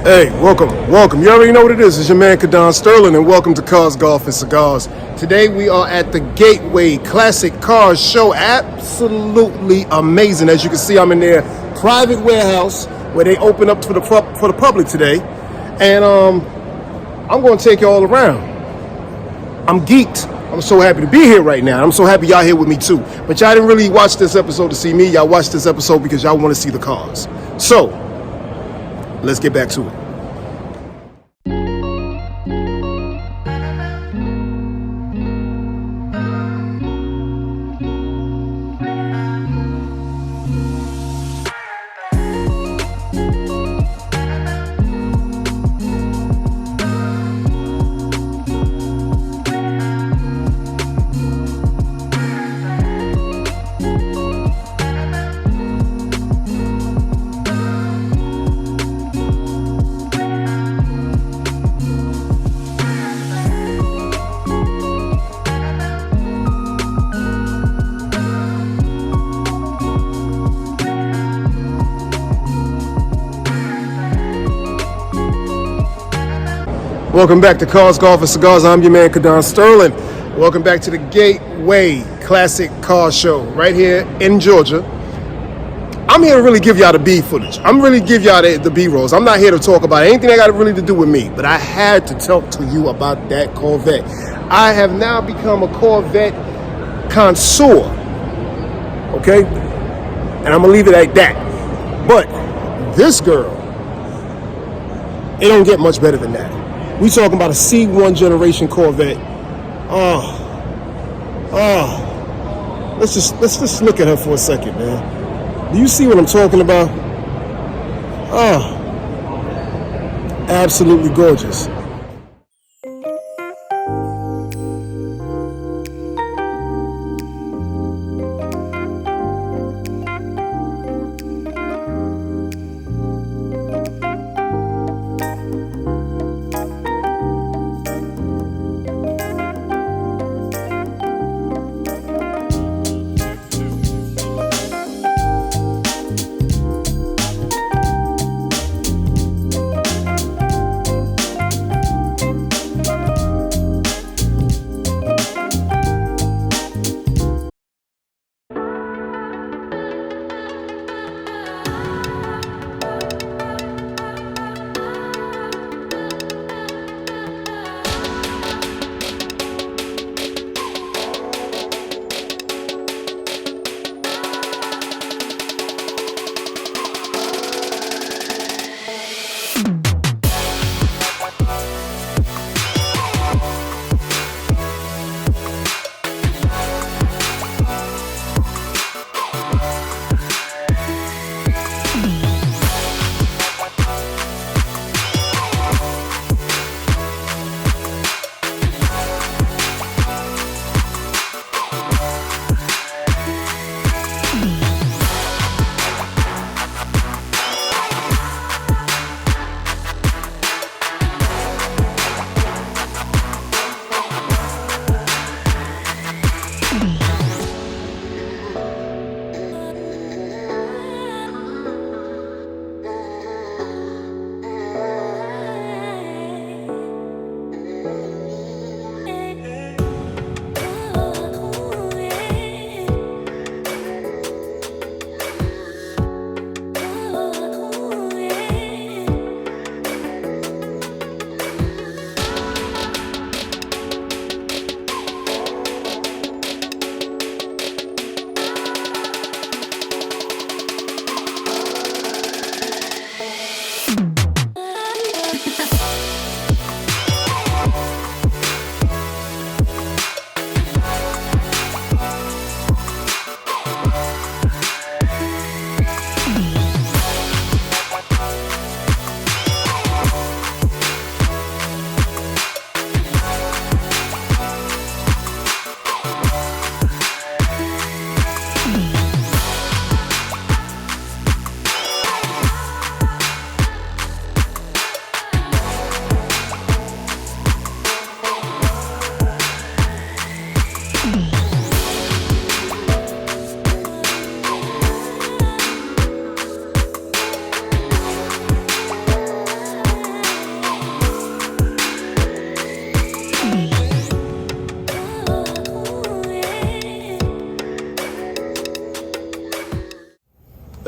Hey, welcome. You already know what it is. It's your man, Kadon Sterling, and welcome to Cars, Golf, and Cigars. Today we are at the Gateway Classic Cars Show. Absolutely amazing. As you can see, I'm in their private warehouse where they open up for the public today. And I'm going to take you all around. I'm geeked. I'm so happy to be here right now. I'm so happy y'all here with me too. But y'all didn't really watch this episode to see me. Y'all watched this episode because y'all want to see the cars. So, let's get back to it. Welcome back to Cars, Golf, and Cigars. I'm your man, Kadon Sterling. Welcome back to the Gateway Classic Car Show right here in Georgia. I'm here to really give y'all the B footage. I'm really give y'all the B-rolls. I'm not here to talk about anything that got really to do with me, but I had to talk to you about that Corvette. I have now become a Corvette connoisseur, okay? And I'm gonna leave it at that. But this girl, it don't get much better than that. We talking about a C1 generation Corvette. Let's just look at her for a second, man. Do you see what I'm talking about? Absolutely gorgeous.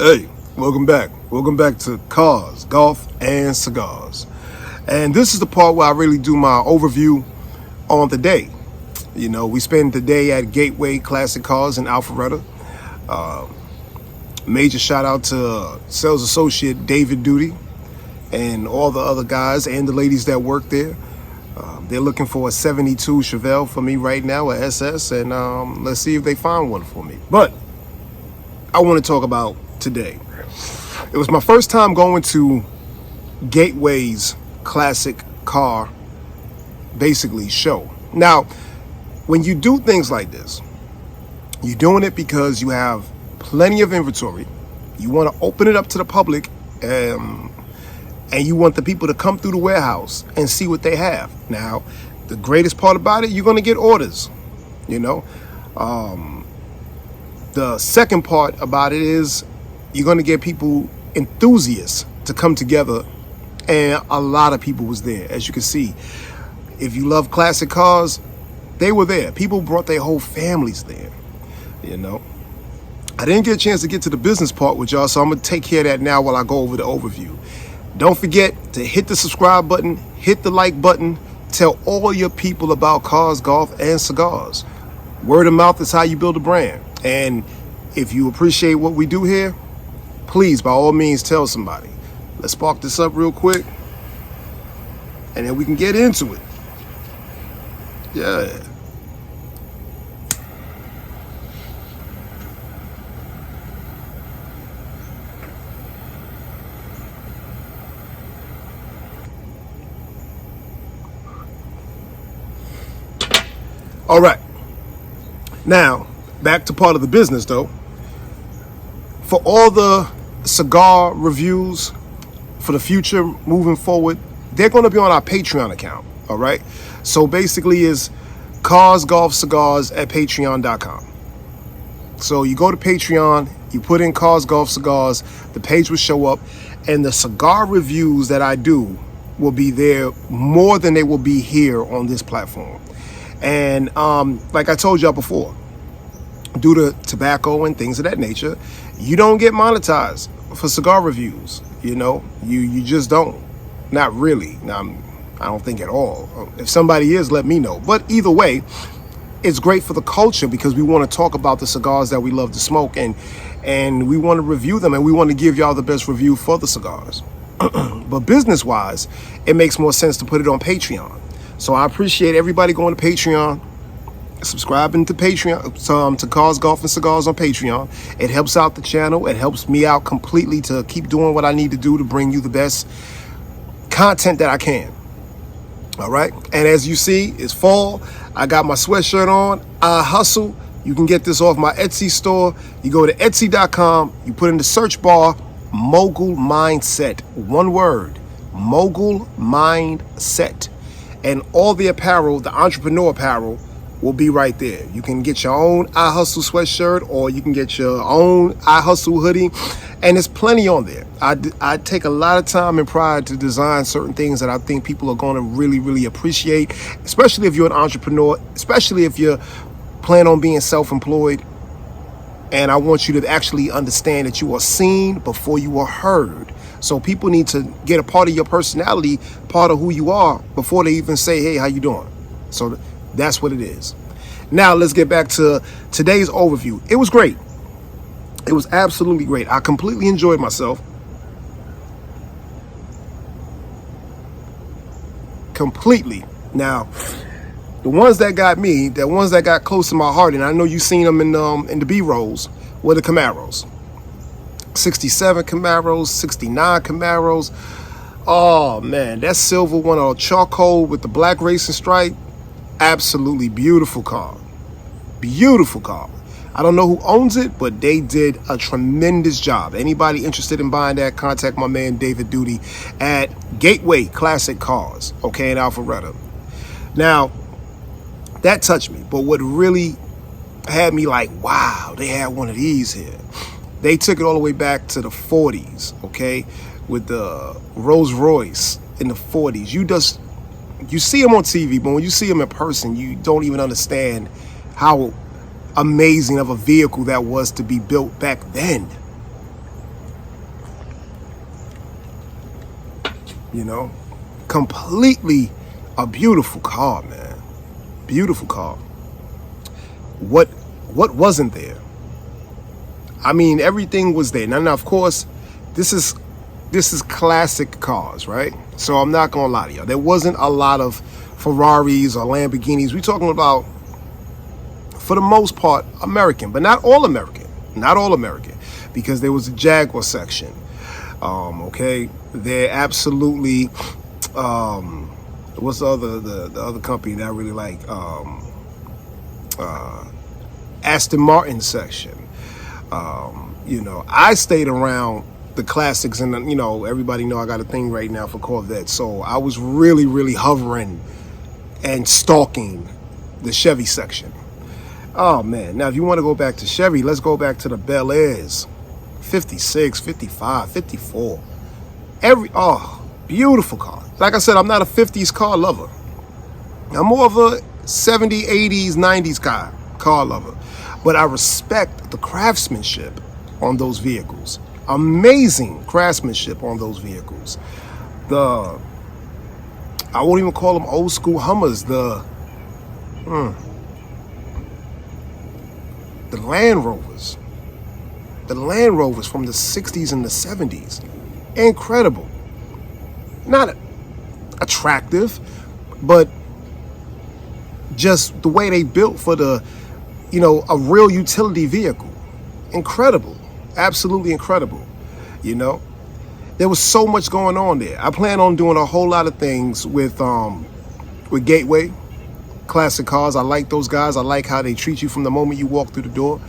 Hey, welcome back. Welcome back to Cars, Golf, and Cigars. And this is the part where I really do my overview on the day. You know, we spend the day at Gateway Classic Cars in Alpharetta. Major shout out to sales associate David Duty and all the other guys and the ladies that work there. They're looking for a 72 Chevelle for me right now, a SS, and let's see if they find one for me. But I want to talk about today. It was my first time going to Gateway's classic car, basically, show. Now, when you do things like this, you're doing it because you have plenty of inventory. You want to open it up to the public, and you want the people to come through the warehouse and see what they have. Now, the greatest part about it, you're going to get orders, you know. The second part about it is you're going to get people, enthusiasts, to come together, and a lot of people was there. As you can see, if you love classic cars, they were there. People brought their whole families there, you know. I didn't get a chance to get to the business part with y'all, so I'm going to take care of that now while I go over the overview. Don't forget to hit the subscribe button, hit the like button, tell all your people about Cars, Golf, and Cigars. Word of mouth is how you build a brand. And if you appreciate what we do here, please, by all means, tell somebody. Let's spark this up real quick, and then we can get into it. Yeah. All right. Now, back to part of the business, though. For all the cigar reviews for the future moving forward, they're going to be on our Patreon account. All right. So basically, is Cars, Golf, Cigars at patreon.com. So you go to Patreon, you put in Cars, Golf, Cigars, the page will show up, and the cigar reviews that I do will be there more than they will be here on this platform. And like I told y'all before, due to tobacco and things of that nature, you don't get monetized for cigar reviews. You know, you just don't. Not really. I don't think at all. If somebody is, let me know. But either way, it's great for the culture because we want to talk about the cigars that we love to smoke, and we want to review them, and we want to give y'all the best review for the cigars. But business-wise, it makes more sense to put it on Patreon. So I appreciate everybody going to Patreon, subscribing to Patreon, to Cars, Golf, and Cigars on Patreon. It helps out the channel. It helps me out completely to keep doing what I need to do to bring you the best content that I can. All right. And as you see, it's fall. I got my sweatshirt on. I hustle. You can get this off my Etsy store. You go to Etsy.com. You put in the search bar, Mogul Mindset. One word, Mogul Mindset. And all the apparel, the entrepreneur apparel, will be right there. You can get your own I Hustle sweatshirt, or you can get your own I Hustle hoodie, and there's plenty on there. I take a lot of time and pride to design certain things that I think people are going to really, really appreciate, especially if you're an entrepreneur, especially if you plan on being self-employed. And I want you to actually understand that you are seen before you are heard. So people need to get a part of your personality, part of who you are, before they even say, hey, how you doing? So that's what it is. Now let's get back to today's overview. It was great. It was absolutely great. I completely enjoyed myself. Completely. Now, the ones that got me, the ones that got close to my heart, and I know you've seen them in the B-rolls, were the Camaros. 67 Camaros, 69 Camaros. Oh man, that silver one on charcoal with the black racing stripe, absolutely beautiful car. Beautiful car. I don't know who owns it, but they did a tremendous job. Anybody interested in buying that, contact my man David Duty at Gateway Classic Cars, okay, in Alpharetta. Now, that touched me, but what really had me like, wow, they had one of these here. They took it all the way back to the 40s, okay, with the Rolls Royce in the 40s. You see them on TV, but when you see them in person, you don't even understand how amazing of a vehicle that was to be built back then. you know, completely a beautiful car, man. Beautiful car. What wasn't there? I mean, everything was there. Now, of course, this is classic cars, right? So I'm not gonna lie to you. There wasn't a lot of Ferraris or Lamborghinis. We're talking about, for the most part, American, but not all American. Not all American, because there was a Jaguar section. Okay, they're absolutely. What's the other company that I really like? Aston Martin section. You know, I stayed around the classics, and you know, everybody know I got a thing right now for Corvettes, so I was really hovering and stalking the Chevy section. Oh man, now if you want to go back to Chevy, let's go back to the Bel Airs. 56, 55, 54. Beautiful car. Like I said, I'm not a 50s car lover. I'm more of a 70s, 80s, 90s car lover. But I respect the craftsmanship on those vehicles. Amazing craftsmanship on those vehicles. I won't even call them old school Hummers. The Land Rovers. The Land Rovers from the 60s and the 70s. Incredible. Not attractive, but just the way they built for the, you know, a real utility vehicle. Incredible. Absolutely incredible. You know, there was so much going on there. I plan on doing a whole lot of things with Gateway Classic Cars. I like those guys. I like how they treat you from the moment you walk through the door.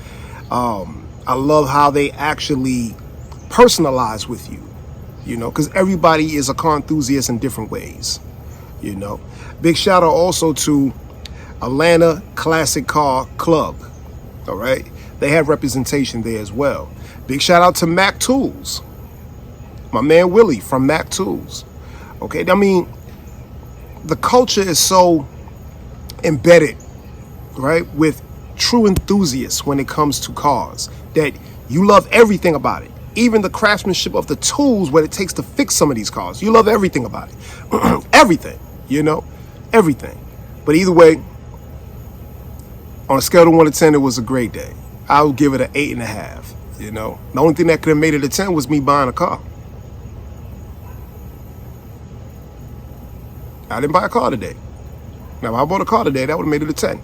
I love how they actually personalize with you, you know, because everybody is a car enthusiast in different ways, you know. Big shout out also to Atlanta Classic Car Club, all right? They have representation there as well. Big shout out to Mac Tools, my man Willie from Mac Tools, okay? I mean, the culture is so embedded, right, with true enthusiasts when it comes to cars, that you love everything about it. Even the craftsmanship of the tools, what it takes to fix some of these cars. You love everything about it. Everything, you know, everything. But either way, on a scale of 1 to 10, it was a great day. I would give it an 8.5, you know. The only thing that could have made it a 10 was me buying a car. I didn't buy a car today. Now, if I bought a car today, that would have made it a 10.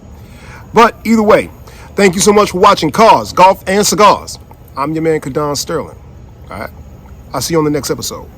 But either way, thank you so much for watching Cars, Golf, and Cigars. I'm your man, Kadon Sterling. All right? I'll see you on the next episode.